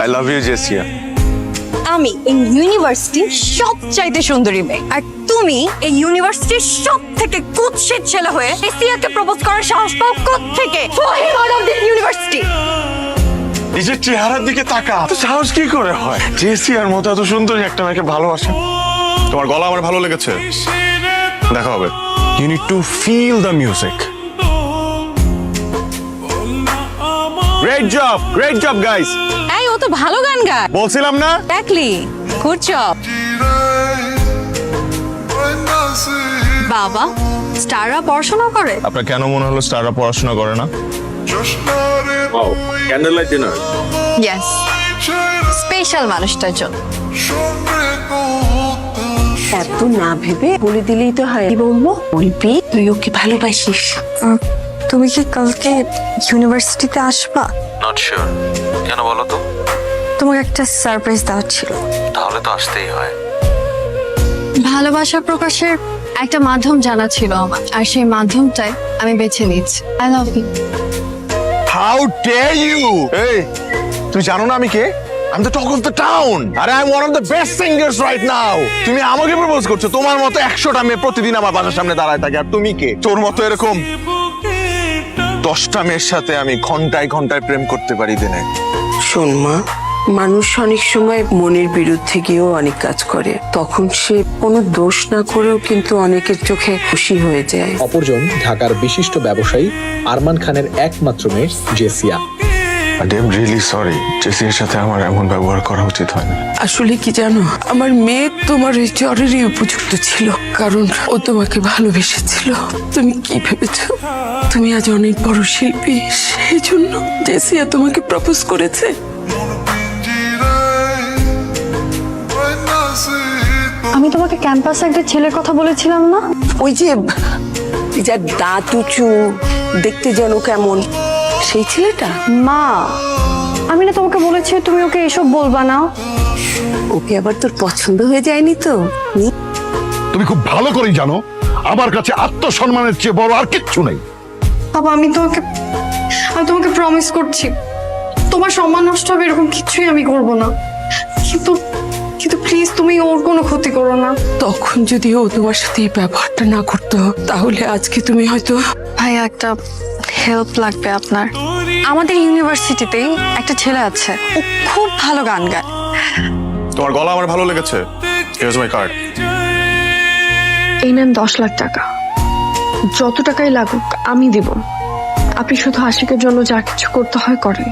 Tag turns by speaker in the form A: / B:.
A: I love you জেসিয়া।
B: আমি এই ইউনিভার্সিটির সবচাইতে সুন্দরী মেয়ে, আর তুমি এই ইউনিভার্সিটির সব থেকে কুৎসিত ছেলে হয়ে এসিয়াকে প্রপোজ করার সাহস পাও কোত্থেকে? Out of this university.
A: নিজের চেহারার দিকে তাকা, তো সাহস কি করে হয় জেসিয়ার মতো এত সুন্দর একটা মেয়েকে ভালোবাসে? তোমার গলা আমার ভালো লেগেছে, দেখা হবে। You need to feel the music. Great job guys.
B: এই ও তো ভালো গান গায়,
A: বলছিলাম না?
B: Exactly, good job. বাবা, স্টাররা পড়াশোনা করে?
A: আপনার কেন মনে হলো স্টাররা পড়াশোনা করে না? Candle light dinner.
B: Yes, special মানুষটার জন্য।
C: এত না ভেবে বলে দিলেই তো হয়। কি বলবো? বলবি তুই ওকে ভালোবাসিস।
B: তুমি কি কালকে ইউনিভার্সিটিতে আসবা?
D: নট শিওর, কেন বলো তো?
B: তোমাকে একটা সারপ্রাইজ দেওয়ার ছিল।
D: তাহলে তো আসতেই হয়।
B: ভালোবাসা প্রকাশের একটা মাধ্যম জানা ছিল আমার, আর সেই মাধ্যমটাই আমি বেছে নিচ্ছি। I love you.
A: How dare you! এই, তুমি জানো না আমি কে? I'm the talk of the town. আরে I'm one of the best singers right now. তুমি আমাকে প্রপোজ করছো? তোমার মতো 100টা মেয়ে প্রতিদিন আমার বাসার সামনে দাঁড়ায় থাকে, আর তুমি কে? তোর মতো এরকম 10টা মেয়ের সাথে আমি ঘন্টায় ঘন্টায় প্রেম করতে পারি দিনে।
C: শোন মা, মানুষ অনেক সময় মনের বিরুদ্ধে গিয়েও অনেক কাজ করে, তখন সে কোনো দোষ না করেও কিন্তু অনেকের চোখে খুশি হয়ে যায়।
E: অপরজন ঢাকার বিশিষ্ট ব্যবসায়ী আরমান খানের একমাত্র মেয়ে জেসিয়া।
A: I am really sorry. জেসিয়ার সাথে আমার এমন ব্যবহার করা উচিত হয়নি।
C: আসলে কি জানো, আমার মেয়ে তোমার এই জ্বরেরই উপযুক্ত ছিল, কারণ ও তোমাকে ভালোবেসেছিল। তুমি কি ভেবেছো তুমি আজ অনেক বড় শিল্পী, সেই জন্য জেসিয়া তোমাকে প্রপোজ করেছে?
B: আমি তোমাকে ক্যাম্পাসে একটা ছেলের কথা বলেছিলাম না?
C: ওই যে যার দাঁত উঁচু, দেখতে যেন কেমন, সেই ছেলেটা?
B: মা, আমি না তোমাকে বলেছি তুমি ওকে এসব বলবা না।
C: ওকে আবার তোর পছন্দ হয়ে যায়নি তো?
F: তুমি খুব ভালো করেই জানো আমার কাছে আত্মসম্মানের চেয়ে বড় আর কিচ্ছু নেই।
B: বাবা, আমি তোমাকে প্রমিস করছি, তোমার সম্মান নষ্ট হবে এরকম কিছুই আমি করব না। কিন্তু কিন্তু প্লিজ তুমি ওর কোনো ক্ষতি করো না।
C: তখন যদি ও তোমার সাথে এই ব্যবহারটা না করতো, তাহলে আজকে তুমি হয়তো।
B: ভাইয়া, একটা হেল্প লাগবে আপনার। আমাদের ইউনিভার্সিটিতেই একটা ছেলে আছে, ও খুব ভালো গান গায়।
A: তোমার গলা আমার ভালো লেগেছে। Here's my card.
B: এই নেন 10 লাখ টাকা, যত টাকাই লাগুক আমি দিব। আপনি শুধু আশিকের জন্য যা কিছু করতে হয় করেন।